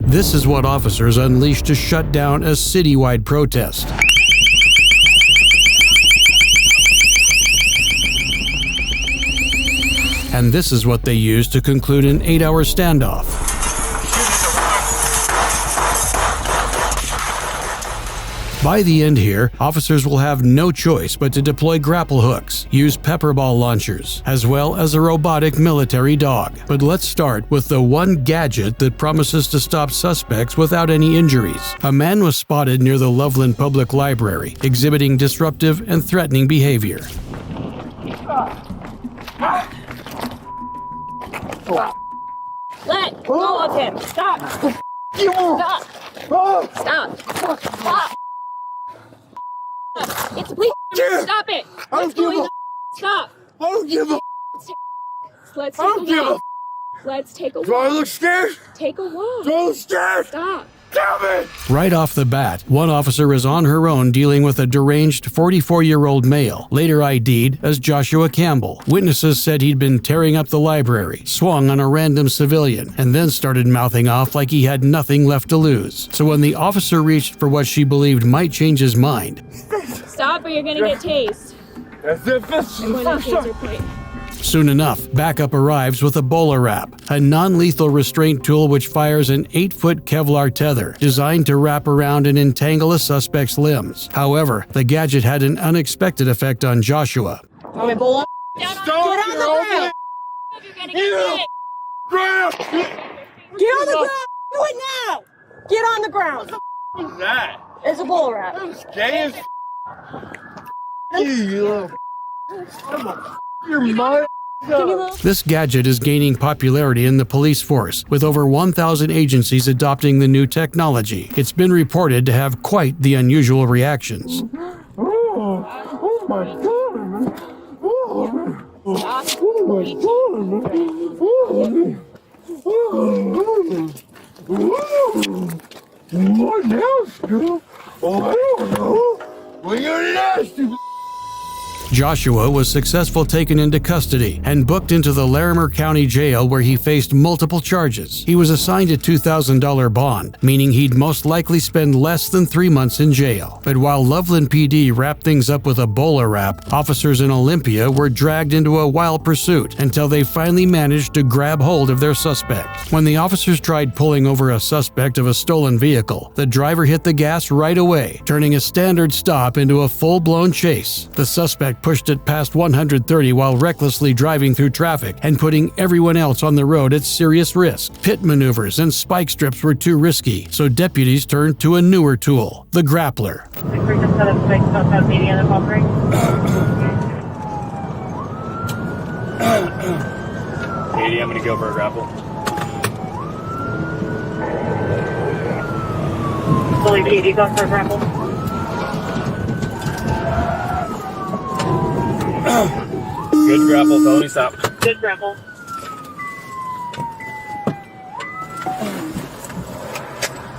This is what officers unleashed to shut down a citywide protest. And this is what they used to conclude an 8-hour standoff. By the end here, officers will have no choice but to deploy grapple hooks, use pepper ball launchers, as well as a robotic military dog. But let's start with the one gadget that promises to stop suspects without any injuries. A man was spotted near the Loveland Public Library, exhibiting disruptive and threatening behavior. Let go of him! Stop! Stop! Stop! Stop! It's please stop it! What's going on? Stop! I don't give a Let's take a walk. Let's take a walk. Do I look scared? Take a walk. Do I look scared? Stop. Damn it! Right off the bat, one officer is on her own dealing with a deranged 44-year-old male, later ID'd as Joshua Campbell. Witnesses said he'd been tearing up the library, swung on a random civilian, and then started mouthing off like he had nothing left to lose. So when the officer reached for what she believed might change his mind, Stop or you're gonna get tased. That's it, this I'm is going the to first taser shot. plate. soon enough, backup arrives with a bowler wrap, a non-lethal restraint tool which fires an 8-foot Kevlar tether designed to wrap around and entangle a suspect's limbs. However, the gadget had an unexpected effect on Joshua. Want me to bowl him? Stop! Get on the ground! You're gonna get hit! Grab! Get on the ground! Do it now! Get on the ground! What's that? It's a bull wrap. That's gay as you. Your mother. Can you move? This gadget is gaining popularity in the police force, with over 1,000 agencies adopting the new technology. It's been reported to have quite the unusual reactions. Oh my God. What else, girl? Oh, I don't know. Well, you're nasty. Joshua was successfully taken into custody and booked into the Larimer County Jail where he faced multiple charges. He was assigned a $2,000 bond, meaning he'd most likely spend less than 3 months in jail. But while Loveland PD wrapped things up with a bowler wrap, officers in Olympia were dragged into a wild pursuit until they finally managed to grab hold of their suspect. When the officers tried pulling over a suspect of a stolen vehicle, the driver hit the gas right away, turning a standard stop into a full-blown chase. The suspect pushed it past 130 while recklessly driving through traffic and putting everyone else on the road at serious risk. Pit maneuvers and spike strips were too risky, so deputies turned to a newer tool, the grappler. Katie, I'm gonna go for a grapple. Fully PD, go for a grapple. Good grapple, felony stop. Good grapple.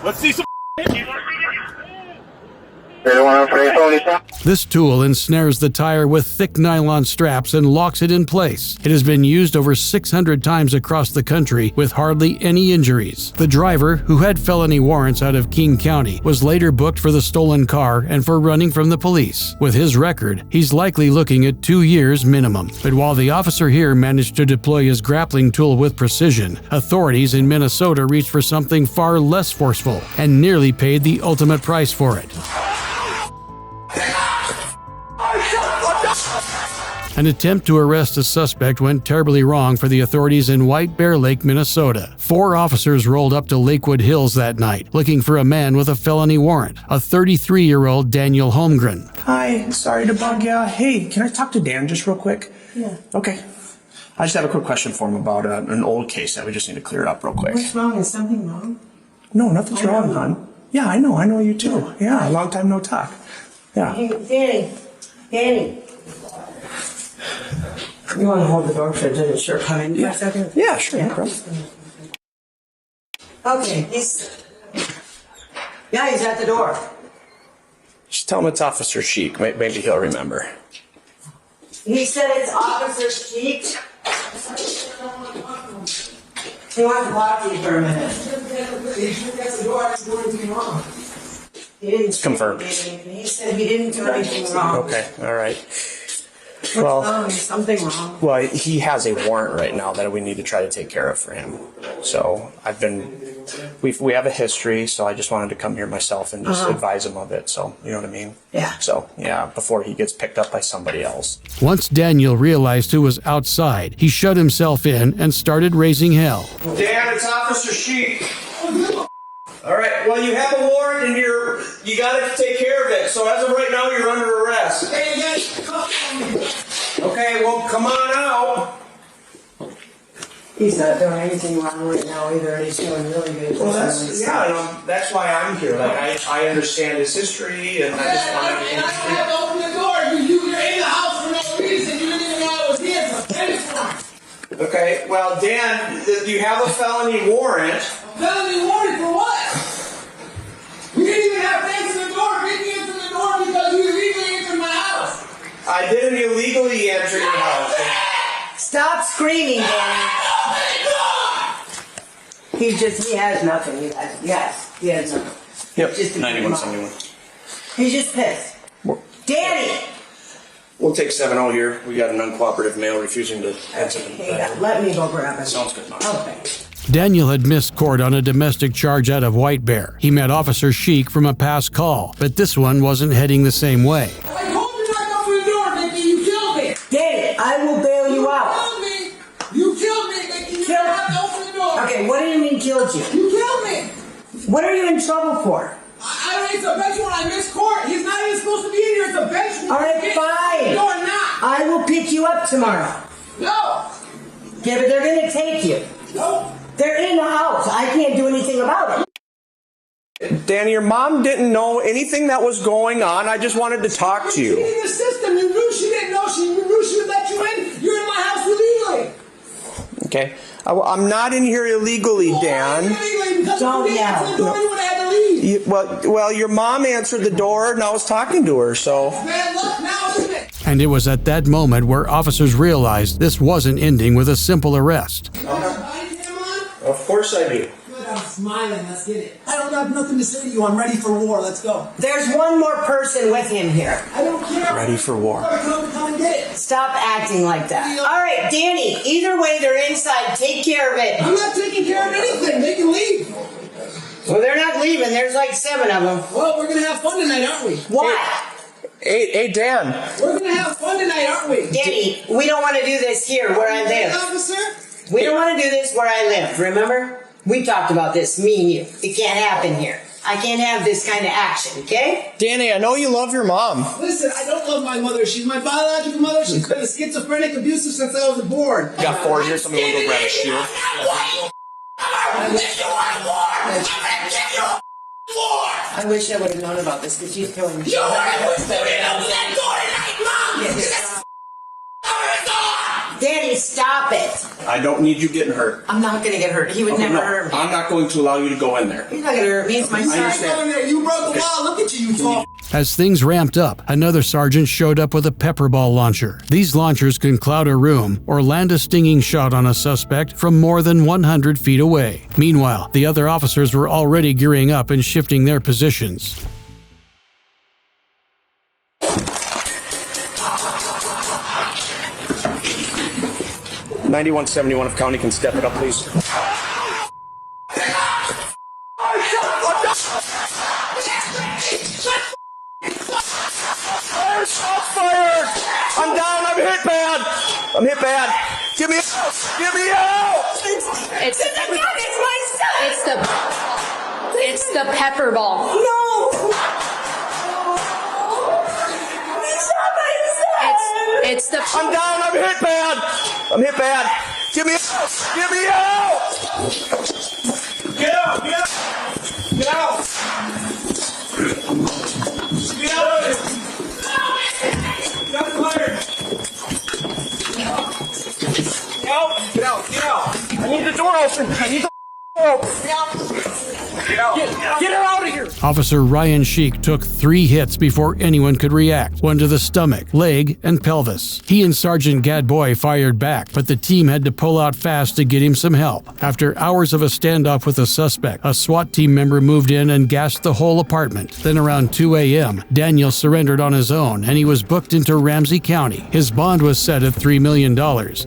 Let's see some. This tool ensnares the tire with thick nylon straps and locks it in place. It has been used over 600 times across the country with hardly any injuries. The driver, who had felony warrants out of King County, was later booked for the stolen car and for running from the police. With his record, he's likely looking at 2 years minimum. But while the officer here managed to deploy his grappling tool with precision, authorities in Minnesota reached for something far less forceful and nearly paid the ultimate price for it. An attempt to arrest a suspect went terribly wrong for the authorities in White Bear Lake, Minnesota. 4 officers rolled up to Lakewood Hills that night, looking for a man with a felony warrant, a 33-year-old Daniel Holmgren. Hi, sorry to bug ya. Hey, can I talk to Dan just real quick? Yeah. Okay. I just have a quick question for him about an old case that we just need to clear up real quick. What's wrong? Is something wrong? No, nothing's wrong, hon. Yeah, I know you too. Yeah, a long time no talk. Yeah. Hey, Danny. You want to hold the door for a short time for a second? Yeah, sure, no problem. Okay, he's at the door. Just tell him it's Officer Chic. Maybe he'll remember. He said it's Officer Sheik. He wants to talk to you for a minute. It's confirmed. He said he didn't do anything wrong. Okay, all right. What's Well, wrong? Is something wrong? well, he has a warrant right now that we need to try to take care of for him. So we have a history, so I just wanted to come here myself and just advise him of it. So, you know what I mean? Yeah. So, yeah, before he gets picked up by somebody else. Once Daniel realized who was outside, he shut himself in and started raising hell. Dan, it's Officer Sheik. All right, well, you have a warrant and you got to take care of it. So as of right now, you're under arrest. Okay, well, come on out. He's not doing anything wrong right now either, and he's doing really good. Well, that's why I'm here. Like, I understand his history, and I just want I had to open the door because you were in the house for no reason. You didn't even know I was here. So finish one. Okay, well, Dan, you have a felony warrant. Felony warrant for what? We didn't even have to answer the door. We didn't answer the door because you illegally entered my house. I didn't illegally enter your house. Stop screaming, Danny. He has nothing. Yes, he has nothing. Yep, Just a 9171. He's just pissed. Danny! We'll take 7-0 here. We got an uncooperative male refusing to answer the Hey, let me go grab him. Sounds good, Mom. Okay. Daniel had missed court on a domestic charge out of White Bear. He met Officer Sheik from a past call, but this one wasn't heading the same way. I told you not to open the door, Mickey. You killed me. Danny, I will bail you out. You killed me, Mickey. You didn't have to open the door. Okay, what do you mean killed you? You killed me. What are you in trouble for? It's a bench when I missed court. He's not even supposed to be in here. It's a bench. All right, fine. No, I'm not. I will pick you up tomorrow. No. Yeah, but they're going to take you. No. They're in the house. I can't do anything about it. Danny, your mom didn't know anything that was going on. I just wanted to talk to you. You're cheating the system. You knew she didn't know. You knew she would let you in. You're in my house illegally. Okay. I'm not in here illegally, Dan. Don't yell. You would have had to leave. Well, your mom answered the door and I was talking to her, so. Bad luck now, isn't it? And it was at that moment where officers realized this wasn't ending with a simple arrest. Of course I do. Good, I'm smiling. Let's get it. I don't have nothing to say to you. I'm ready for war. Let's go. There's one more person with him here. I don't care. Ready for war. Come and get it. Stop acting like that. All right, Danny, either way, they're inside. Take care of it. I'm not taking care of anything. They can leave. Well, they're not leaving. There's like 7 of them. Well, we're going to have fun tonight, aren't we? Why? Hey, Dan. We're going to have fun tonight, aren't we? Danny, we don't want to do this here where I live. Officer? We don't want to do this where I live, remember? We talked about this, me and you. It can't happen here. I can't have this kind of action, okay? Danny, I know you love your mom. Listen, I don't love my mother. She's my biological mother. She's been a schizophrenic, abusive since I was born. You got 4 here, somebody will go grab a shield. I wish I would have known about this because she's killing me. Danny, stop it. I don't need you getting hurt. I'm not going to get hurt. He would never hurt me. I'm not going to allow you to go in there. He's not going to hurt me. It's my son. You broke the law. Look at you, tall. As things ramped up, another sergeant showed up with a pepper ball launcher. These launchers can cloud a room or land a stinging shot on a suspect from more than 100 feet away. Meanwhile, the other officers were already gearing up and shifting their positions. $91.71 if county can step it up, please. Shots fired! I'm down, I'm hit bad! I'm hit bad! Get me out! Get me out! It's the pepper ball. No! It's the. I'm down, I'm hit bad! I'm hit bad! Get me out! Get me out! Get out! Get out! Get out! Get out of here! Get out! Get out! Get out! I need the door open! I need the door open! Get out! Get her out of here! Officer Ryan Sheik took 3 hits before anyone could react, one to the stomach, leg, and pelvis. He and Sergeant Gadboy fired back, but the team had to pull out fast to get him some help. After hours of a standoff with the suspect, a SWAT team member moved in and gassed the whole apartment. Then around 2 a.m., Daniel surrendered on his own and he was booked into Ramsey County. His bond was set at $3 million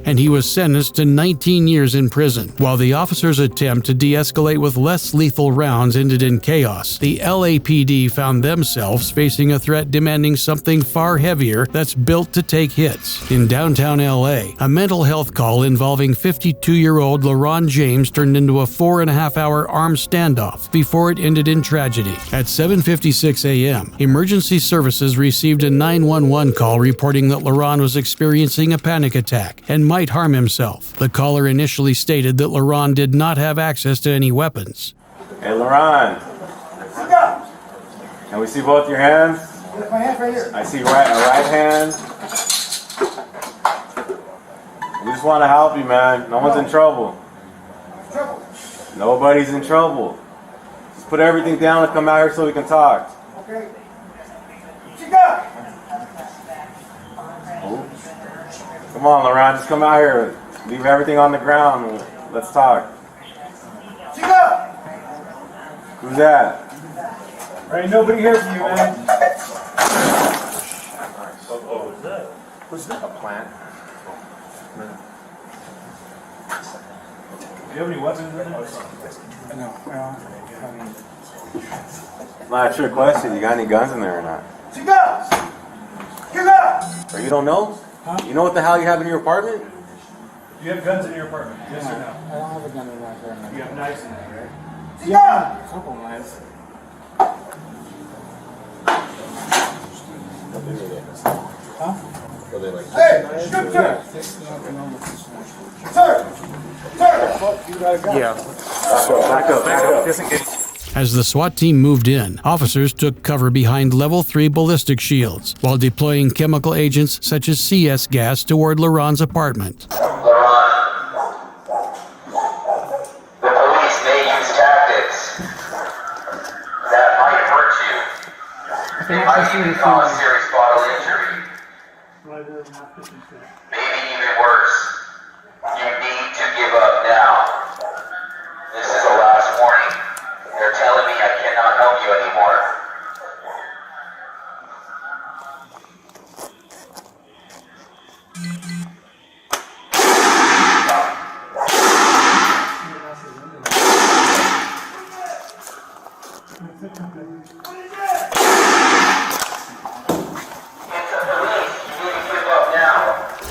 and he was sentenced to 19 years in prison. While the officers' attempt to de-escalate with less lethal rounds ended in chaos, the LAPD found themselves facing a threat demanding something far heavier that's built to take hits. In downtown LA, a mental health call involving 52-year-old LaRon James turned into a 4.5-hour armed standoff before it ended in tragedy. At 7:56 a.m., emergency services received a 911 call reporting that LaRon was experiencing a panic attack and might harm himself. The caller initially stated that LaRon did not have access to any weapons. Hey, LaRon. Can we see both your hands? My hand's right here. I see a right hand. We just want to help you, man. No one's in trouble. Trouble. Nobody's in trouble. Just put everything down and come out here so we can talk. Okay. What you got? Come on, LaRon. Just come out here. Leave everything on the ground. Let's talk. What you got? Who's that? There ain't nobody here for you, man. Who's that? A plant. Do you have any weapons in there? No. Not a trick question. You got any guns in there or not? What you got? What you got? Or you don't know? Huh? You know what the hell you have in your apartment? Do you have guns in your apartment? Yes or no? I don't have a gun in my apartment. You have knives in there, right? Yeah, a couple knives. Huh? Hey, shoot, sir! Sir! Sir! Yeah. Back up. Disengage. As the SWAT team moved in, officers took cover behind Level 3 ballistic shields while deploying chemical agents such as CS gas toward LaRon's apartment. LaRon, the police may use tactics that might hurt you. They might even cause serious bodily injury. Maybe even worse. You need to give up now. This is the last warning. They're telling me I cannot help you anymore.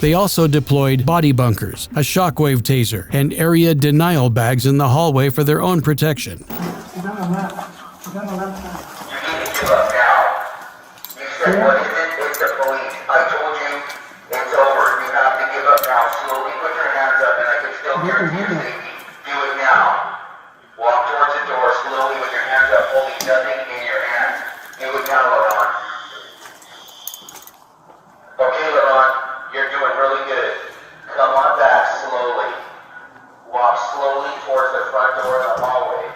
They also deployed body bunkers, a shockwave taser, and area denial bags in the hallway for their own protection. You need to give up now. You said, what is it? It's the police. I told you it's over. You have to give up now. Slowly put your hands up and I can still guarantee your safety. Do it now. Walk towards the door slowly with your hands up, holding nothing in your hand. Do it now, LaRon. Okay, LaRon, you're doing really good. Come on back slowly. Walk slowly towards the front door in the hallway.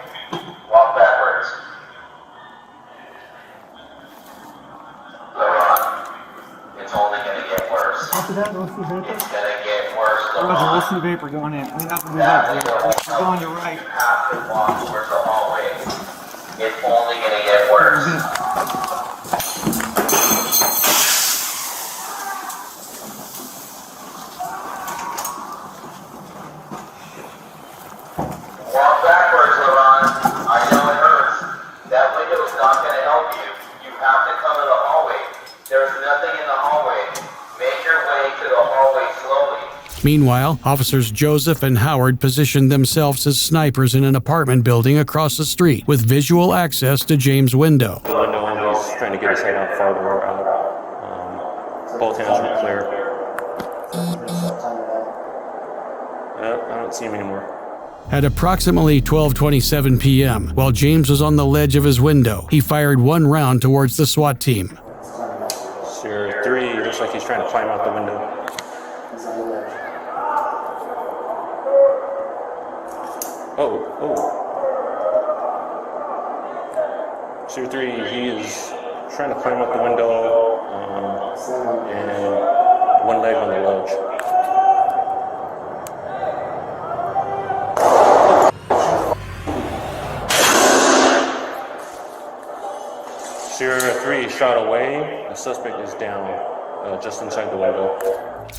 Walk backwards. LaRon, it's only going to get worse. After that, most of the vapor. It's going to get worse, Roger, LaRon. most of the vapor going in. We have to do That that. window won't We're help going you. to right. You have to walk towards the hallway. It's only going to get worse. Walk backwards, LaRon. I know it hurts. That window is not going to help you. You have to come to the hallway. There's nothing in the hallway. Make your way to the hallway slowly. Meanwhile, officers Joseph and Howard positioned themselves as snipers in an apartment building across the street with visual access to James' window. The window and he's trying to get his head out farther out. Both hands were clear. I don't see him anymore. At approximately 12:27 p.m., while James was on the ledge of his window, he fired one round towards the SWAT team. Sure, 3, looks like he's trying to climb out the window. Oh. Tier 3, he is trying to climb up the window and one leg on the ledge. Tier 3 shot away. The suspect is down just inside the window.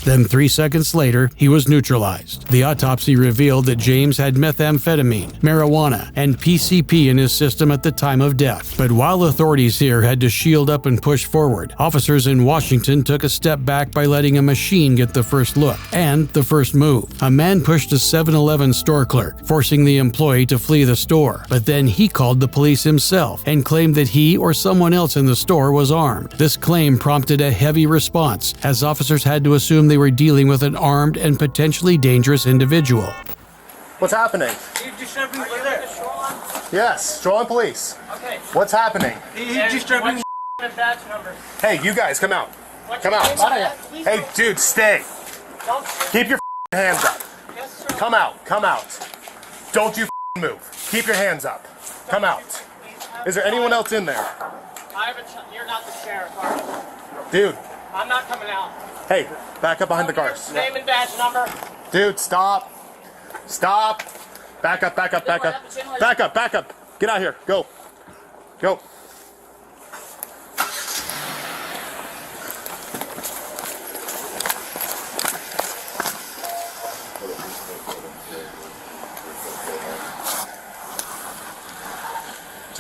Then 3 seconds later, he was neutralized. The autopsy revealed that James had methamphetamine, marijuana, and PCP in his system at the time of death. But while authorities here had to shield up and push forward, officers in Washington took a step back by letting a machine get the first look and the first move. A man pushed a 7-Eleven store clerk, forcing the employee to flee the store. But then he called the police himself and claimed that he or someone else in the store was armed. This claim prompted a heavy response, as officers had to assume they were dealing with an armed and potentially dangerous individual. What's happening? He disturbed me with it. Yes, Shoreline Police. Okay. What's happening? He disturbed me with badge number. Hey, you guys, come out. Come out. Hey, dude, stay. Keep your hands up. Come out. Come out. Don't you move. Keep your hands up. Come out. Is there anyone else in there? You're not the sheriff, are you? Dude. I'm not coming out. Hey, back up behind the cars. Name and badge number. Dude, stop. Stop. Back up, back up, back up. Back up, back up. Get out here. Go. Go.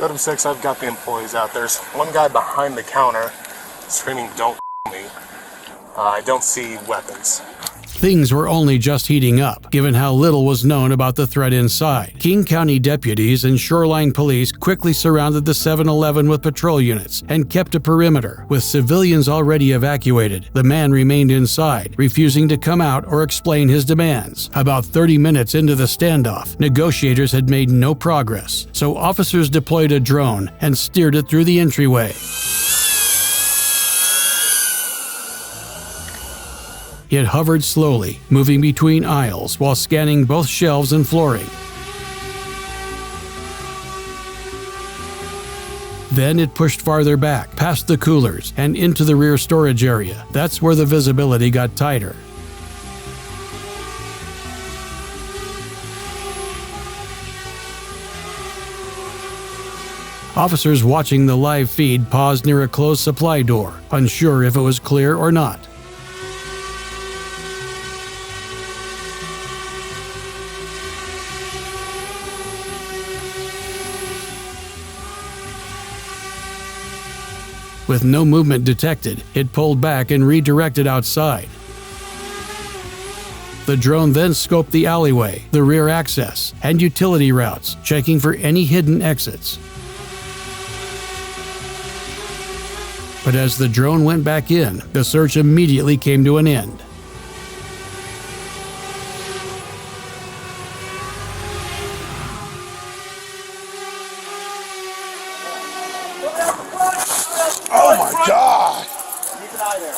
Item 6, I've got the employees out. There's one guy behind the counter screaming, "Don't me." I don't see weapons. Things were only just heating up, given how little was known about the threat inside. King County deputies and Shoreline Police quickly surrounded the 7-Eleven with patrol units and kept a perimeter. With civilians already evacuated, the man remained inside, refusing to come out or explain his demands. About 30 minutes into the standoff, negotiators had made no progress, so officers deployed a drone and steered it through the entryway. It hovered slowly, moving between aisles while scanning both shelves and flooring. Then it pushed farther back, past the coolers, and into the rear storage area. That's where the visibility got tighter. Officers watching the live feed paused near a closed supply door, unsure if it was clear or not. With no movement detected, it pulled back and redirected outside. The drone then scoped the alleyway, the rear access, and utility routes, checking for any hidden exits. But as the drone went back in, the search immediately came to an end. Oh my God! Keep an eye there.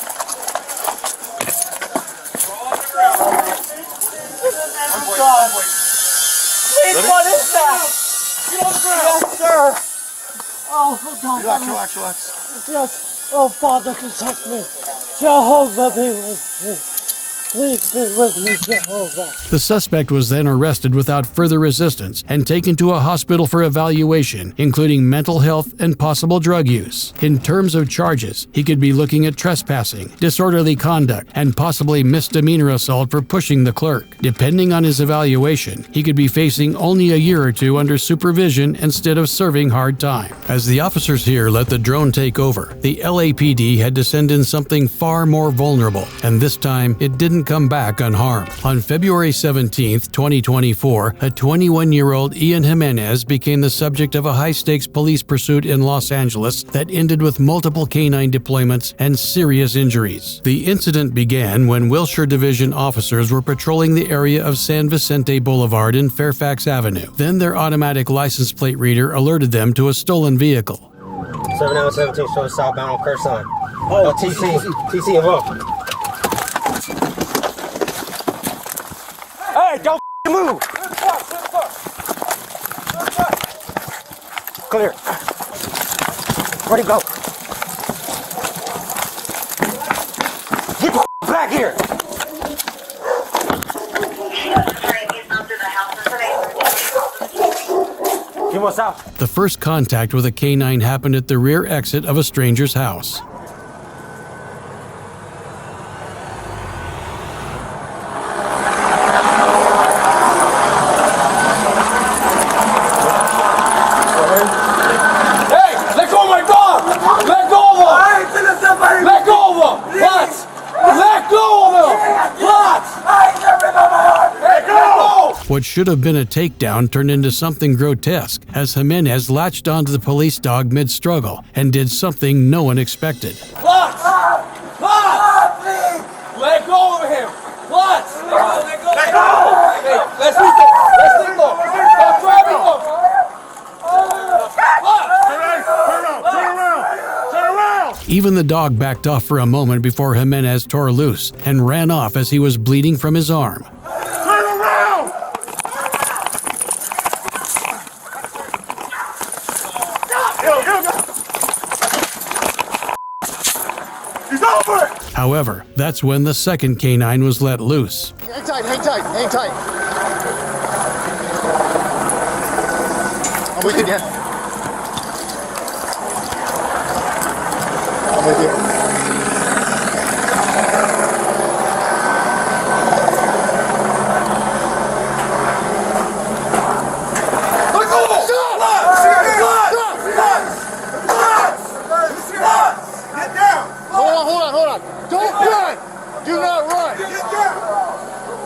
Please, what is that? Get on the ground. Yes, sir. Oh, hold on. Relax, relax, relax. Yes. Oh, Father, protect me. Jehovah, be with me. Please be with me, Jehovah. The suspect was then arrested without further resistance and taken to a hospital for evaluation, including mental health and possible drug use. In terms of charges, he could be looking at trespassing, disorderly conduct, and possibly misdemeanor assault for pushing the clerk. Depending on his evaluation, he could be facing only a year or two under supervision instead of serving hard time. As the officers here let the drone take over, the LAPD had to send in something far more vulnerable, and this time it didn't come back unharmed. On February 17, 2024, a 21-year-old Ian Jimenez became the subject of a high-stakes police pursuit in Los Angeles that ended with multiple canine deployments and serious injuries. The incident began when Wilshire Division officers were patrolling the area of San Vicente Boulevard and Fairfax Avenue. Then their automatic license plate reader alerted them to a stolen vehicle. 717 shows southbound on Curson. Oh, TC involved. Hey, don't move! Clear. Where'd he go? Get the back here! Get what's up? The first contact with a canine happened at the rear exit of a stranger's house. What should have been a takedown turned into something grotesque as Jimenez latched onto the police dog mid-struggle and did something no one expected. Lutz! Let go of him! Lutz! Let go! Hey, let's leave go! Let's leave go! Stop grabbing him! Turn around! Even the dog backed off for a moment before Jimenez tore loose and ran off as he was bleeding from his arm. However, that's when the second canine was let loose. Hang tight, hang tight, hang tight. I'm with you, Dan. I'm with you. Let go! Stop! Get down! Hold on. Don't run! Do not run! Get down!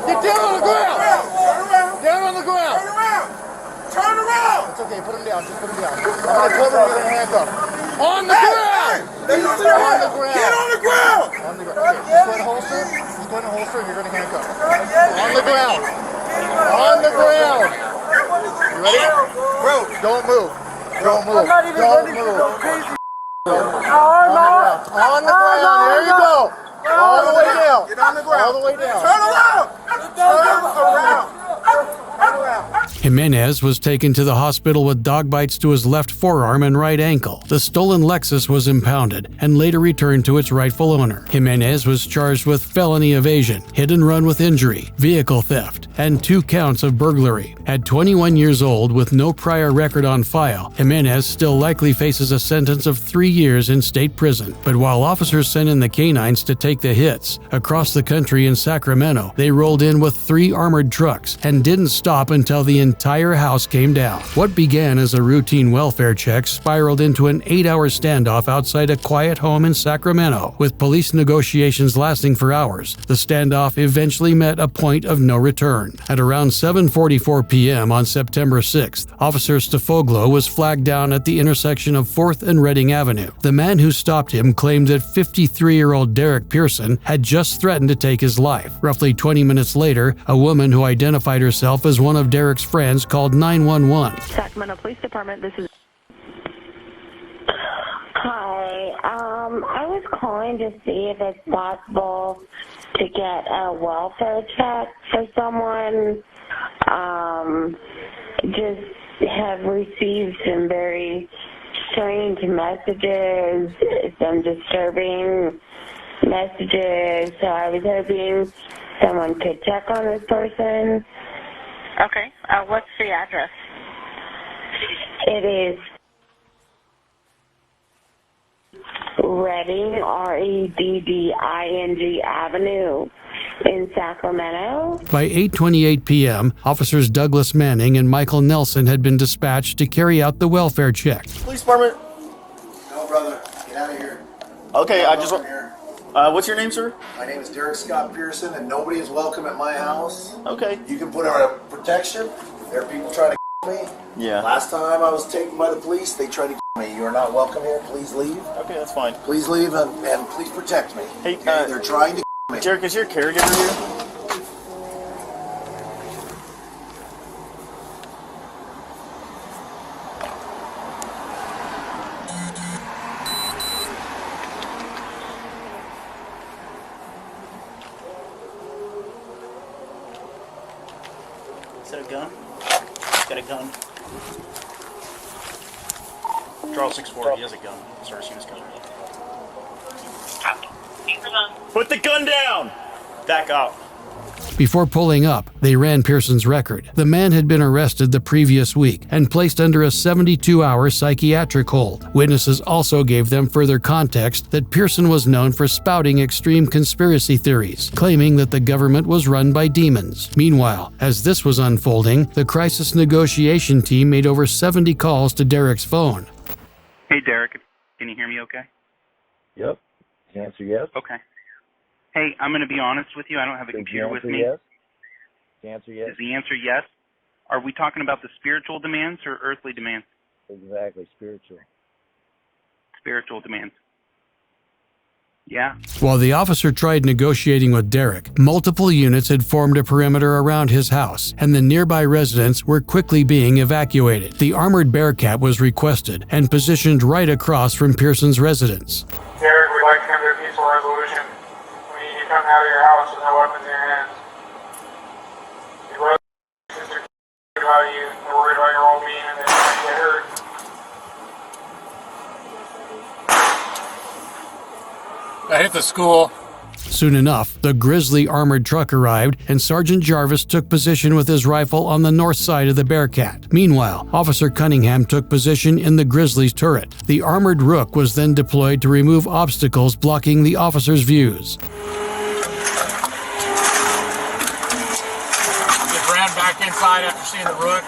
Get down on the ground! Down on the ground! Turn around! It's okay, put him down, just put him down. I'm gonna cover him with a handcuff. On the ground! On the ground! Get on the ground! On the ground. Okay, just go ahead and holster. Just go ahead and holster and you're gonna handcuff. On the ground! On the ground! You ready? Bro, don't move. Don't move. Don't move. On the ground, there you go. All the way down. Get on the ground. All the way down. Turn around. Turn around. Jimenez was taken to the hospital with dog bites to his left forearm and right ankle. The stolen Lexus was impounded and later returned to its rightful owner. Jimenez was charged with felony evasion, hit and run with injury, vehicle theft, and 2 counts of burglary. At 21 years old with no prior record on file, Jimenez still likely faces a sentence of 3 years in state prison. But while officers sent in the canines to take the hits, across the country in Sacramento, they rolled in with 3 armored trucks and didn't stop until the entire house came down. What began as a routine welfare check spiraled into an 8-hour standoff outside a quiet home in Sacramento, with police negotiations lasting for hours. The standoff eventually met a point of no return. At around 7:44 p.m. on September 6th, Officer Stefoglo was flagged down at the intersection of 4th and Reading Avenue. The man who stopped him claimed that 53-year-old Derek Pearson had just threatened to take his life. Roughly 20 minutes later, a woman who identified herself as one of Derek's friends called 911. Sacramento Police Department, this is... Hi, I was calling to see if it's possible to get a welfare check for someone. Just have received some very strange messages, some disturbing messages, so I was hoping someone could check on this person. Okay, what's the address? It is Reading, Redding Avenue in Sacramento. By 8:28 p.m., officers Douglas Manning and Michael Nelson had been dispatched to carry out the welfare check. Police department. No, brother. Get out of here. Okay, I just want... what's your name, sir? My name is Derek Scott Pearson, and nobody is welcome at my house. Okay. You can put on a protection. There are people trying to me. Yeah. Last time I was taken by the police, they tried to me. You are not welcome here. Please leave. Okay, that's fine. Please leave and please protect me. Hey, okay? They're trying to me. Derek, is your caregiver here? Is that a gun? Got a gun. Charles 6-4, he has a gun. Starts shooting his gun. Put the gun down! Back up. Before pulling up, they ran Pearson's record. The man had been arrested the previous week and placed under a 72-hour psychiatric hold. Witnesses also gave them further context that Pearson was known for spouting extreme conspiracy theories, claiming that the government was run by demons. Meanwhile, as this was unfolding, the crisis negotiation team made over 70 calls to Derek's phone. Hey, Derek, can you hear me okay? Yep. The answer yes. Okay. Hey, I'm going to be honest with you. I don't have a computer with me. Yes. The answer yes. Is the answer yes? Are we talking about the spiritual demands or earthly demands? Exactly, spiritual. Spiritual demands. Yeah. While the officer tried negotiating with Derek, multiple units had formed a perimeter around his house, and the nearby residents were quickly being evacuated. The armored Bearcat was requested and positioned right across from Pearson's residence. Derek, we'd like to come to a peaceful resolution. We need you coming out of your house with no weapons in your hands. Your brother and sister are worried about you. They're worried about your well-being and they don't want you to get hurt. I hit the school. Soon enough, the Grizzly armored truck arrived, and Sergeant Jarvis took position with his rifle on the north side of the Bearcat. Meanwhile, Officer Cunningham took position in the Grizzly's turret. The armored Rook was then deployed to remove obstacles blocking the officer's views. Just ran back inside after seeing the Rook.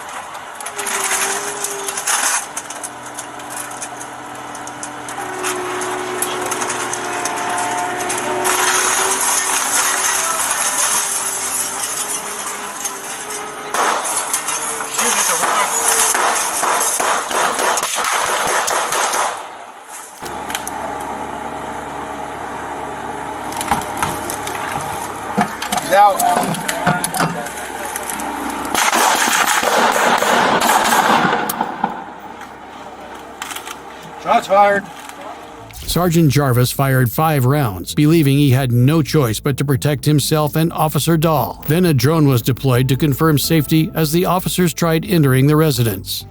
Out. Shots fired. Sergeant Jarvis fired 5 rounds, believing he had no choice but to protect himself and Officer Dahl. Then a drone was deployed to confirm safety as the officers tried entering the residence.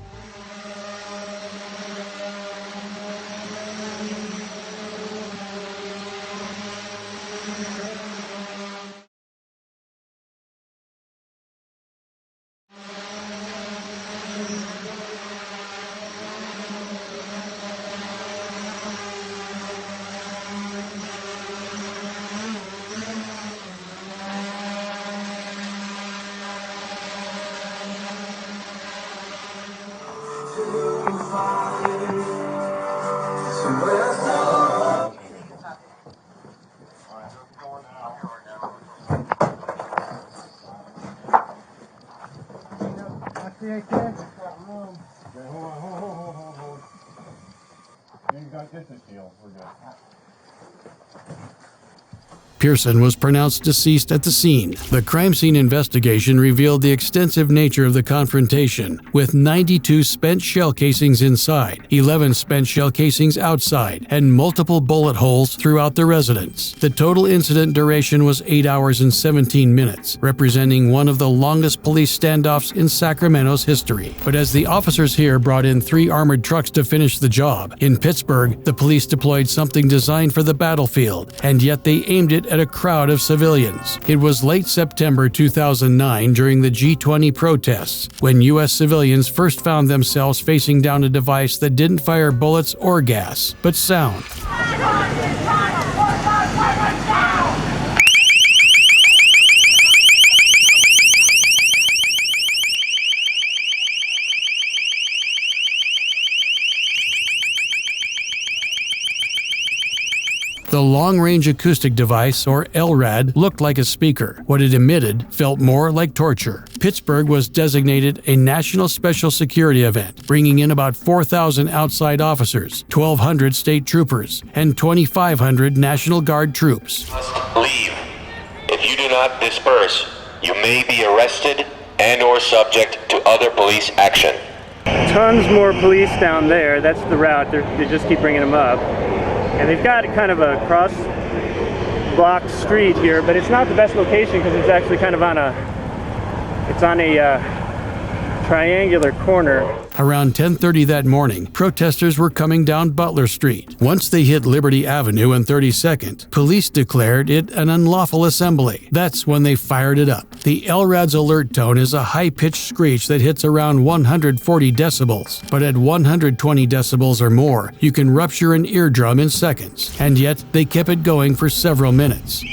Pearson was pronounced deceased at the scene. The crime scene investigation revealed the extensive nature of the confrontation, with 92 spent shell casings inside, 11 spent shell casings outside, and multiple bullet holes throughout the residence. The total incident duration was 8 hours and 17 minutes, representing one of the longest police standoffs in Sacramento's history. But as the officers here brought in 3 armored trucks to finish the job, in Pittsburgh, the police deployed something designed for the battlefield, and yet they aimed it at a crowd of civilians. It was late September 2009 during the G20 protests when U.S. civilians first found themselves facing down a device that didn't fire bullets or gas, but sound. The long-range acoustic device, or LRAD, looked like a speaker. What it emitted felt more like torture. Pittsburgh was designated a national special security event, bringing in about 4,000 outside officers, 1,200 state troopers, and 2,500 National Guard troops. Leave. If you do not disperse, you may be arrested and/or subject to other police action. Tons more police down there. That's the route. They just keep bringing them up. And they've got kind of a cross-block street here, but it's not the best location because it's actually kind of on a triangular corner. Around 10:30 that morning, protesters were coming down Butler Street. Once they hit Liberty Avenue and 32nd, police declared it an unlawful assembly. That's when they fired it up. The LRAD's alert tone is a high-pitched screech that hits around 140 decibels, but at 120 decibels or more, you can rupture an eardrum in seconds. And yet, they kept it going for several minutes.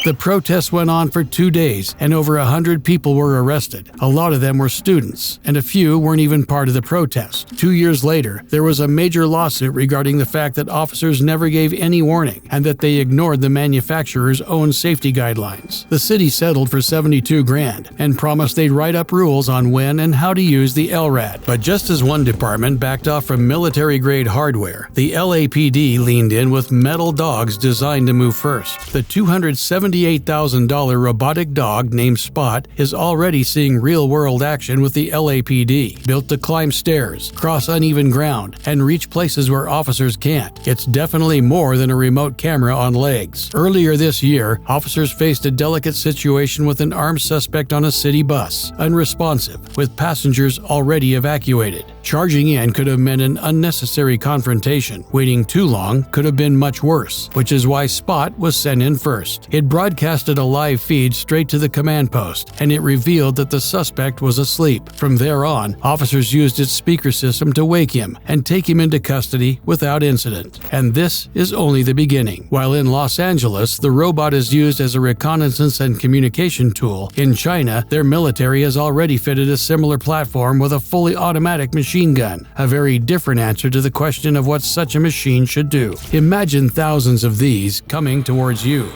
The protests went on for 2 days, and over 100 people were arrested. A lot of them were students, and a few weren't even part of the protest. 2 years later, there was a major lawsuit regarding the fact that officers never gave any warning and that they ignored the manufacturer's own safety guidelines. The city settled for $72 grand and promised they'd write up rules on when and how to use the LRAD. But just as one department backed off from military-grade hardware, the LAPD leaned in with metal dogs designed to move first. The $278,000 robotic dog named Spot is already seeing real-world action with the LAPD, built to climb stairs, cross uneven ground, and reach places where officers can't. It's definitely more than a remote camera on legs. Earlier this year, officers faced a delicate situation with an armed suspect on a city bus, unresponsive, with passengers already evacuated. Charging in could have meant an unnecessary confrontation. Waiting too long could have been much worse, which is why Spot was sent in first. It broadcasted a live feed straight to the command post, and it revealed that the suspect was asleep. From there on, officers used its speaker system to wake him and take him into custody without incident. And this is only the beginning. While in Los Angeles, the robot is used as a reconnaissance and communication tool, in China, their military has already fitted a similar platform with a fully automatic machine gun, a very different answer to the question of what such a machine should do. Imagine thousands of these coming towards you.